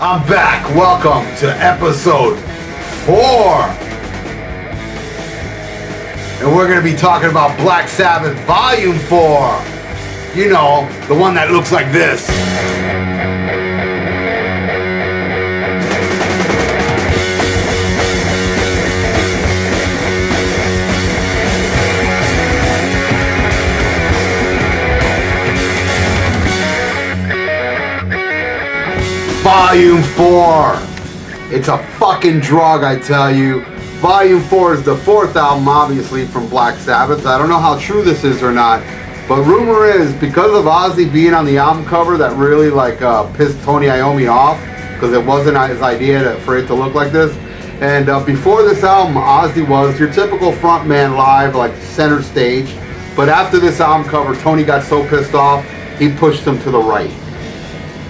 I'm back. Welcome to episode 4. And we're going to be talking about Black Sabbath Volume 4. You know, the one that looks like this. Volume 4. It's a fucking drug, I tell you. Volume 4 is the 4th album, obviously, from Black Sabbath. I don't know how true this is or not, but rumor is, because of Ozzy being on the album cover, that really pissed Tony Iommi off, because it wasn't his idea for it to look like this. And before this album, Ozzy was your typical frontman live, like center stage. But after this album cover, Tony got so pissed off, he pushed him to the right.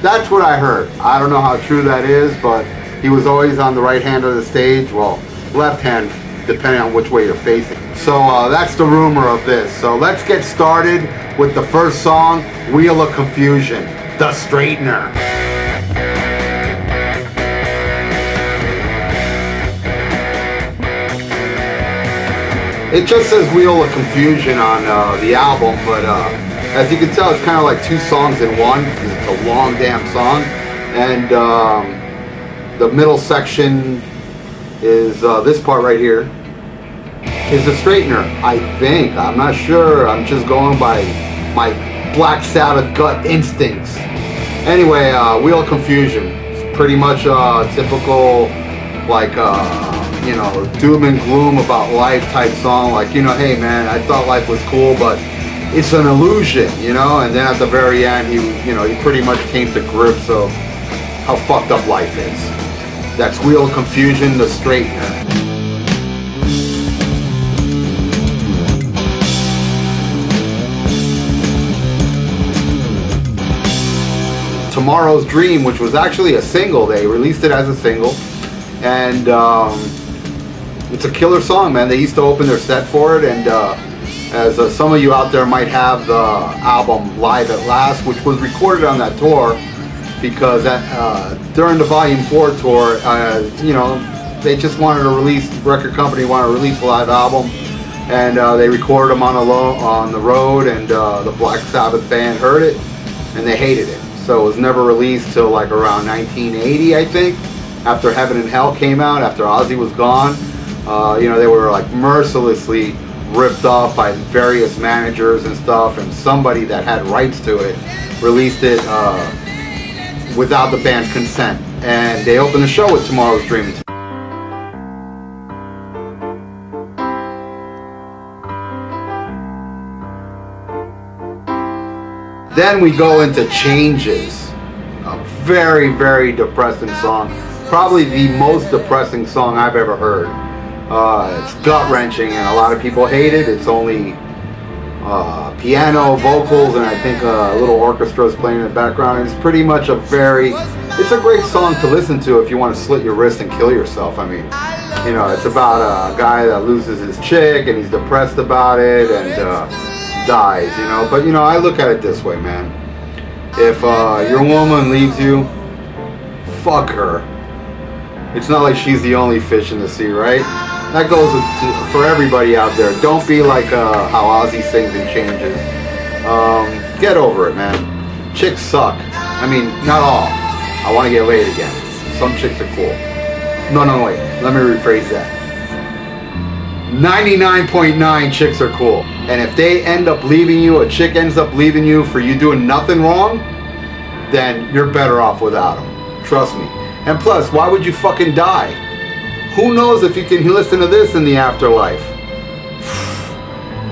That's what I heard. I don't know how true that is, but he was always on the right hand of the stage. Well, left hand, depending on which way you're facing. So that's the rumor of this. So let's get started with the first song, Wheel of Confusion, The Straightener. It just says Wheel of Confusion on the album, but as you can tell, it's kind of like 2 songs in one, because it's a long damn song. And the middle section is this part right here, is the straightener, I think. I'm not sure. I'm just going by my Black Sabbath gut instincts. Anyway, Wheel of Confusion. It's pretty much a typical, you know, doom and gloom about life type song. Like, you know, hey man, I thought life was cool, but it's an illusion, you know. And then at the very end, he pretty much came to grips of how fucked up life is. That's Wheel of Confusion, The Straightener. Tomorrow's Dream, which was actually a single, they released it as a single, and it's a killer song, man. They used to open their set for it, and as some of you out there might have the album Live at Last, which was recorded on that tour, because during the Volume 4 tour, you know, they just wanted to release, the record company wanted to release a live album, and they recorded them on the road, and the Black Sabbath band heard it, and they hated it. So it was never released till like around 1980, I think, after Heaven and Hell came out, after Ozzy was gone. You know, they were like mercilessly ripped off by various managers and stuff, and somebody that had rights to it released it without the band's consent, and they opened the show with Tomorrow's Dream. Then we go into Changes, a very, very depressing song, probably the most depressing song I've ever heard. It's gut-wrenching, and a lot of people hate it. It's only piano, vocals, and I think a little orchestra is playing in the background. And it's pretty much it's a great song to listen to if you want to slit your wrist and kill yourself. I mean, you know, it's about a guy that loses his chick, and he's depressed about it, and dies, you know. But, you know, I look at it this way, man. If your woman leaves you, fuck her. It's not like she's the only fish in the sea, right? That goes for everybody out there. Don't be like how Ozzy sings and Changes. Get over it, man. Chicks suck. I mean, not all. I want to get laid again. Some chicks are cool. No, wait. Let me rephrase that. 99.9 chicks are cool. And if they end up leaving you, a chick ends up leaving you for you doing nothing wrong, then you're better off without them. Trust me. And plus, why would you fucking die? Who knows if you can listen to this in the afterlife?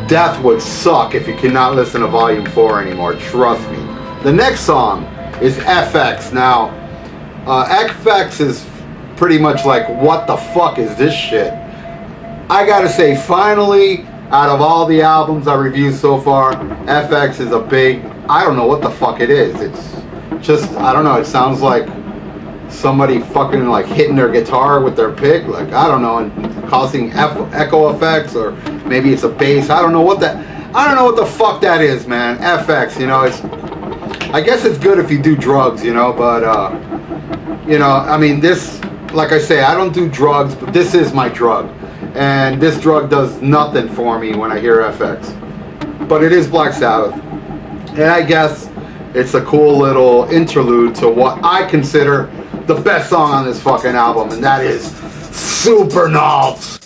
Death would suck if you cannot listen to Volume 4 anymore, trust me. The next song is FX. Now, FX is pretty much like, what the fuck is this shit? I gotta say, finally, out of all the albums I reviewed so far, FX is a big, I don't know what the fuck it is. It's just, I don't know, it sounds like somebody fucking like hitting their guitar with their pick, like, I don't know, and causing echo effects, or maybe it's a bass. I don't know what the fuck that is, man. FX, you know, it's, I guess it's good if you do drugs, you know, but You know, I mean, this, like I say, I don't do drugs, but this is my drug. And this drug does nothing for me when I hear FX. But it is Black Sabbath. And I guess it's a cool little interlude to what I consider the best song on this fucking album, and that is Supernaut.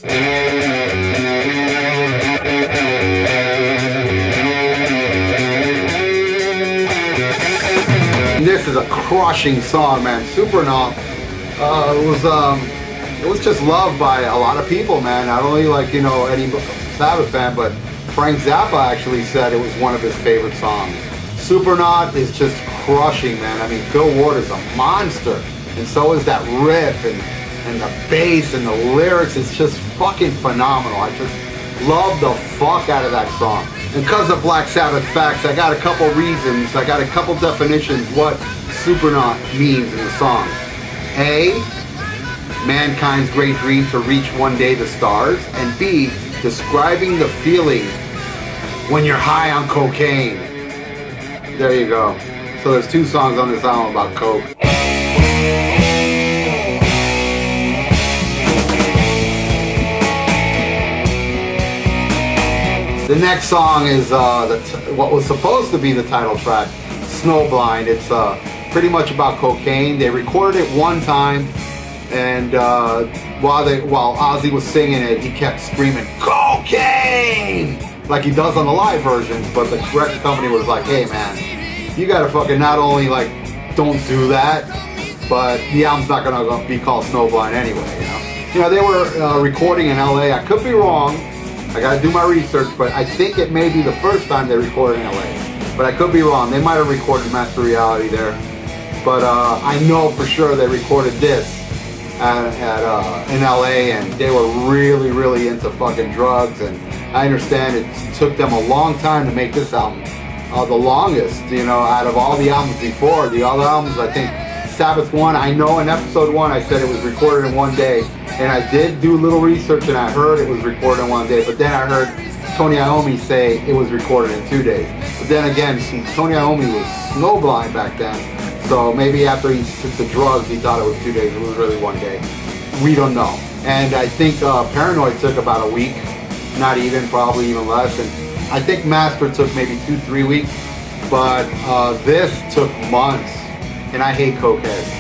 This is a crushing song, man. Supernaut it was just loved by a lot of people, man. Not only like, you know, any Sabbath fan, but Frank Zappa actually said it was one of his favorite songs. Supernaut is just crushing, man. I mean, Bill Ward is a monster, and so is that riff and the bass and the lyrics. It's just fucking phenomenal. I just love the fuck out of that song. And because of Black Sabbath facts, I got a couple reasons, I got a couple definitions what Supernaut means in the song. A, mankind's great dream to reach one day the stars. And B, describing the feeling when you're high on cocaine. There you go. So there's 2 songs on this album about coke. The next song is what was supposed to be the title track, Snowblind. It's pretty much about cocaine. They recorded it one time, and while Ozzy was singing it, he kept screaming, "Cocaine!" like he does on the live versions, but the record company was like, "Hey man, you gotta fucking not only like don't do that, but the album's not gonna be called Snowblind anyway." You know, they were recording in LA. I could be wrong. I gotta do my research, but I think it may be the first time they recorded in LA. But I could be wrong. They might have recorded Master Reality there. But I know for sure they recorded this in LA, and they were really, really into fucking drugs. And I understand it took them a long time to make this album. The longest, you know, out of all the albums before. The other albums, I think Sabbath 1, I know in episode 1 I said it was recorded in one day. And I did do a little research, and I heard it was recorded in one day. But then I heard Tony Iommi say it was recorded in 2 days. But then again, since Tony Iommi was snowblind back then, so maybe after he took the drugs, he thought it was 2 days. It was really one day. We don't know. And I think Paranoid took about a week, not even, probably even less. And I think Master took maybe 2-3 weeks. But this took months, and I hate cokeheads.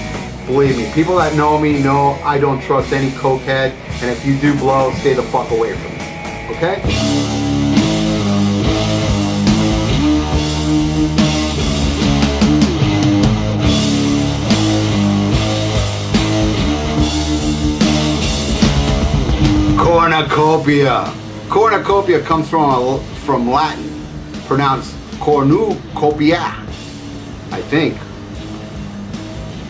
Believe me, people that know me know I don't trust any cokehead, and if you do blow, stay the fuck away from me, okay? Cornucopia. Cornucopia comes from Latin, pronounced Cornucopia, I think.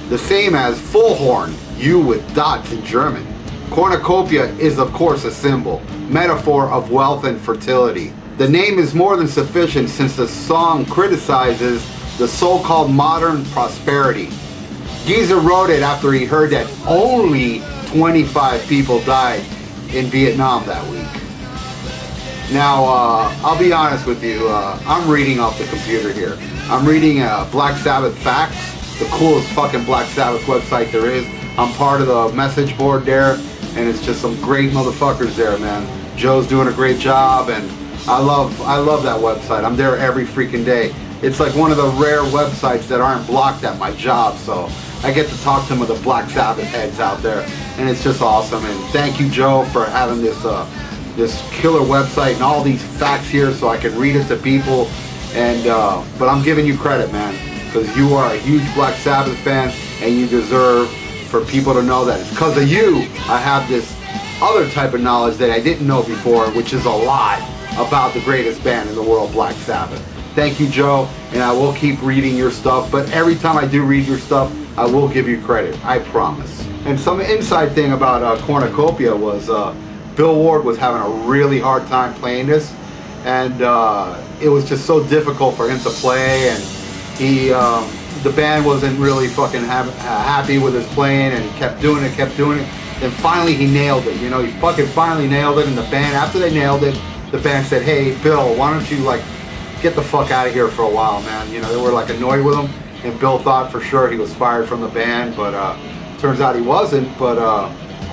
The same as full horn, U with dots in German. Cornucopia is of course a symbol, metaphor of wealth and fertility. The name is more than sufficient since the song criticizes the so-called modern prosperity. Geezer wrote it after he heard that only 25 people died in Vietnam that week. Now, I'll be honest with you, I'm reading off the computer here. I'm reading Black Sabbath Facts, the coolest fucking Black Sabbath website there is. I'm part of the message board there, and it's just some great motherfuckers there, man. Joe's doing a great job, and I love that website. I'm there every freaking day. It's like one of the rare websites that aren't blocked at my job, so I get to talk to some of the Black Sabbath heads out there, and it's just awesome. And thank you, Joe, for having this this killer website and all these facts here so I can read it to people. And but I'm giving you credit, man, because you are a huge Black Sabbath fan, and you deserve for people to know that it's because of you I have this other type of knowledge that I didn't know before, which is a lot about the greatest band in the world, Black Sabbath. Thank you, Joe, and I will keep reading your stuff, but every time I do read your stuff, I will give you credit, I promise. And some inside thing about Cornucopia was Bill Ward was having a really hard time playing this, and it was just so difficult for him to play, and he the band wasn't really fucking happy with his playing, and he kept doing it. And finally he nailed it, you know, he fucking finally nailed it. And the band, after they nailed it, the band said, "Hey Bill, why don't you like get the fuck out of here for a while, man." You know, they were like annoyed with him, and Bill thought for sure he was fired from the band, but Turns out he wasn't, but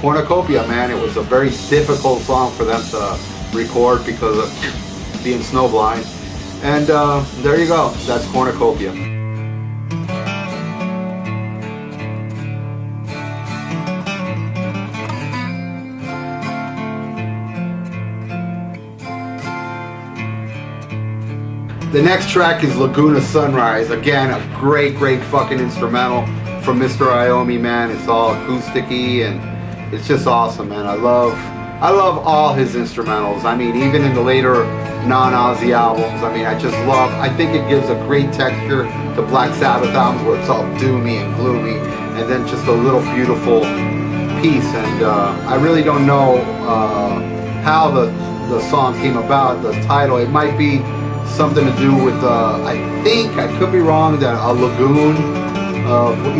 Cornucopia, man, it was a very difficult song for them to record because of being snowblind. And there you go, that's Cornucopia. The next track is Laguna Sunrise. Again, a great fucking instrumental from Mr. Iommi, man. It's all acoustic-y and it's just awesome, man. I love all his instrumentals. I mean, even in the later non-Ozzy albums, I mean, I think it gives a great texture to Black Sabbath albums where it's all doomy and gloomy and then just a little beautiful piece. And I really don't know how the song came about, the title. It might be something to do with, I think, I could be wrong, that a lagoon,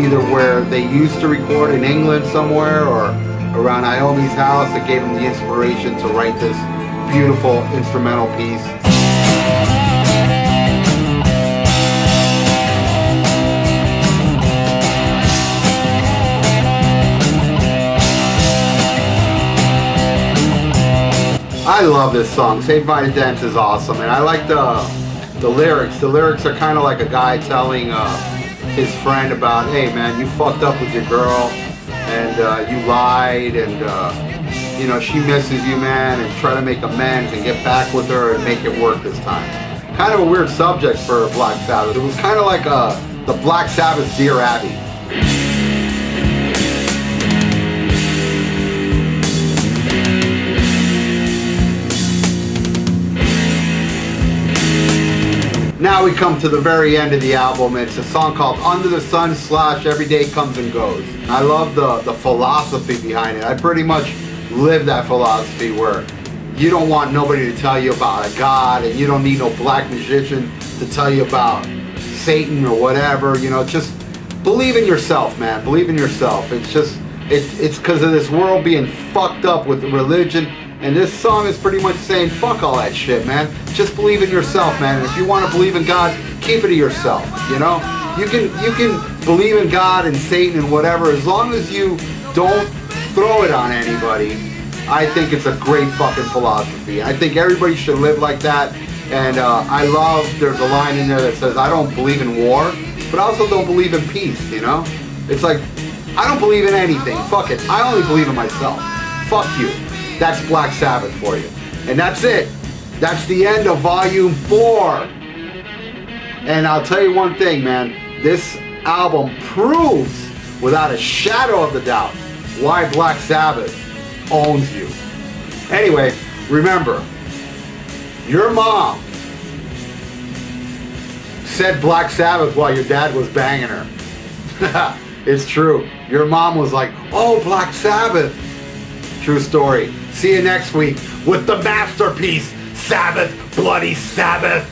either where they used to record in England somewhere or around Iommi's house, that gave him the inspiration to write this beautiful instrumental piece. I love this song. Vitus Dance is awesome, and I like the lyrics. The lyrics are kind of like a guy telling his friend about, hey man, you fucked up with your girl, and you lied, and you know, she misses you, man, and try to make amends and get back with her and make it work this time. Kind of a weird subject for Black Sabbath. It was kind of like the Black Sabbath Dear Abby. Now we come to the very end of the album. It's a song called Under the Sun / Every Day Comes and Goes. I love the philosophy behind it. I pretty much live that philosophy where you don't want nobody to tell you about a God, and you don't need no black magician to tell you about Satan or whatever. You know, just believe in yourself, man. Believe in yourself. It's just, it's because of this world being fucked up with religion. And this song is pretty much saying, fuck all that shit, man. Just believe in yourself, man. And if you want to believe in God, keep it to yourself, you know? You can believe in God and Satan and whatever, as long as you don't throw it on anybody. I think it's a great fucking philosophy. I think everybody should live like that. And I love, there's a line in there that says, I don't believe in war, but I also don't believe in peace, you know? It's like, I don't believe in anything. Fuck it. I only believe in myself. Fuck you. That's Black Sabbath for you. And that's it. That's the end of Volume 4. And I'll tell you one thing, man. This album proves, without a shadow of a doubt, why Black Sabbath owns you. Anyway, remember, your mom said Black Sabbath while your dad was banging her. It's true. Your mom was like, oh, Black Sabbath. True story. See you next week with the masterpiece, Sabbath, Bloody Sabbath.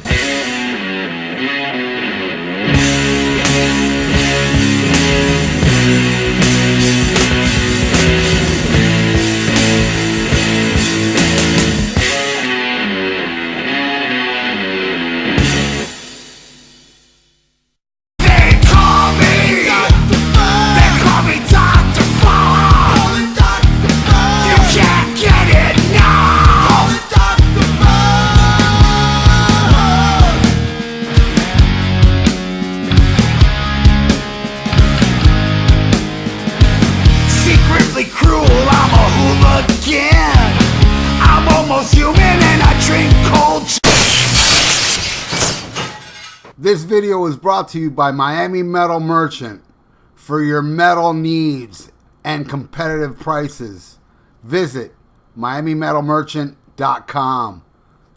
This video was brought to you by Miami Metal Merchant. For your metal needs and competitive prices, visit MiamiMetalMerchant.com.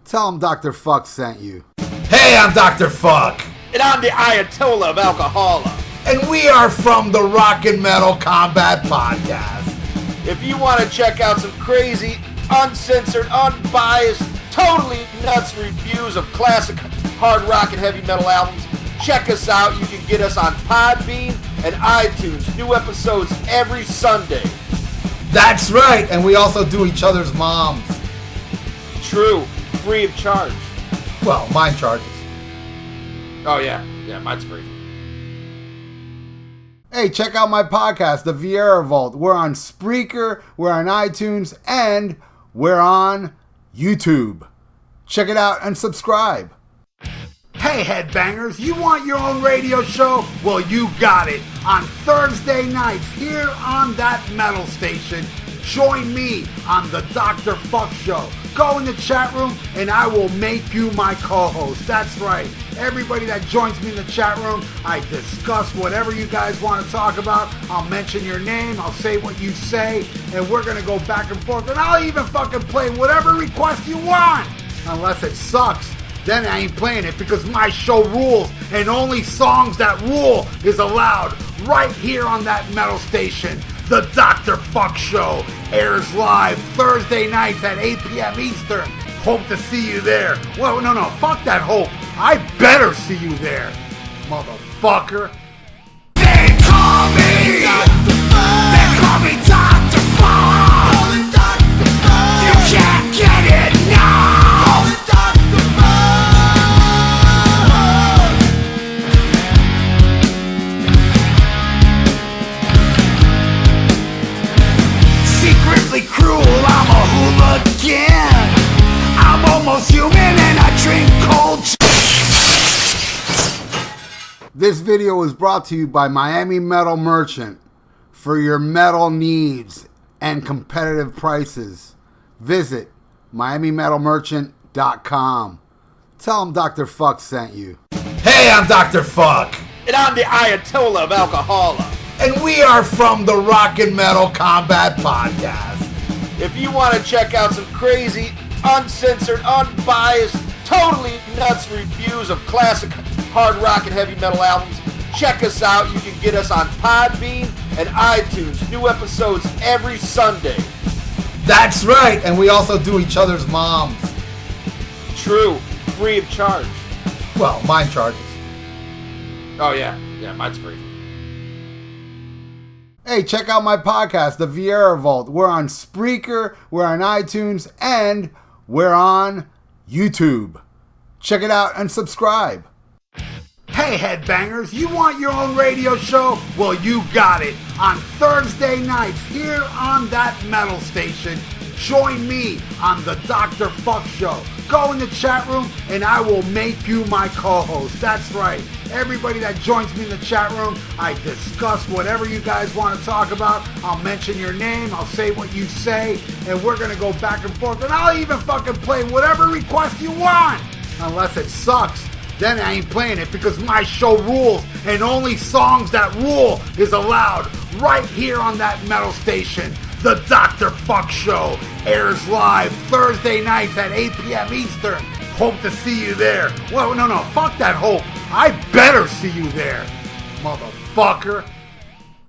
Tell them Dr. Fuck sent you. Hey, I'm Dr. Fuck. And I'm the Ayatollah of Alcohola. And we are from the Rock and Metal Combat Podcast. If you want to check out some crazy, uncensored, unbiased, totally nuts reviews of classic hard rock and heavy metal albums, check us out. You can get us on Podbean and iTunes. New episodes every Sunday. That's right. And we also do each other's moms. True. Free of charge. Well, mine charges. Oh, yeah. Yeah, mine's free. Hey, check out my podcast, The Vieira Vault. We're on Spreaker, we're on iTunes, and we're on YouTube. Check it out and subscribe. Hey, headbangers, you want your own radio show? Well, you got it. On Thursday nights here on that metal station, join me on the Dr. Fuck Show. Go in the chat room and I will make you my co-host. That's right. Everybody that joins me in the chat room, I discuss whatever you guys want to talk about. I'll mention your name, I'll say what you say, and we're going to go back and forth. And I'll even fucking play whatever request you want. Unless it sucks, then I ain't playing it because my show rules, and only songs that rule is allowed right here on that metal station. The Dr. Fuck Show airs live Thursday nights at 8 p.m. Eastern. Hope to see you there. Well, no, fuck that hope. I better see you there, motherfucker. They call me Dr. Fuck. They call me Dr. Fuck. Call it Dr. Fuck. You can't get it now. Call it Dr. Fuck. Secretly cruel, I'm a hooligan. I'm almost human and I drink cold. This video is brought to you by Miami Metal Merchant. For your metal needs and competitive prices, visit MiamiMetalMerchant.com. Tell them Dr. Fuck sent you. Hey, I'm Dr. Fuck. And I'm the Ayatollah of Alcohola. And we are from the Rock and Metal Combat Podcast. If you want to check out some crazy, uncensored, unbiased, totally nuts reviews of classic hard rock and heavy metal albums, check us out. You can get us on Podbean and iTunes. New episodes every Sunday. That's right, and we also do each other's moms. True. Free of charge. Well, mine charges. Oh, yeah. Yeah, mine's free. Hey, check out my podcast, The Vieira Vault. We're on Spreaker, we're on iTunes, and we're on YouTube. Check it out and subscribe. Hey, headbangers, you want your own radio show? Well, you got it. On Thursday nights here on that metal station, join me on the Dr. Fuck Show. Go in the chat room and I will make you my co-host. That's right. Everybody that joins me in the chat room, I discuss whatever you guys want to talk about. I'll mention your name, I'll say what you say, and we're going to go back and forth. And I'll even fucking play whatever request you want. Unless it sucks, then I ain't playing it because my show rules, and only songs that rule is allowed right here on that metal station. The Dr. Fuck Show airs live Thursday nights at 8 p.m. Eastern. Hope to see you there. Well, no, fuck that hope. I better see you there, motherfucker.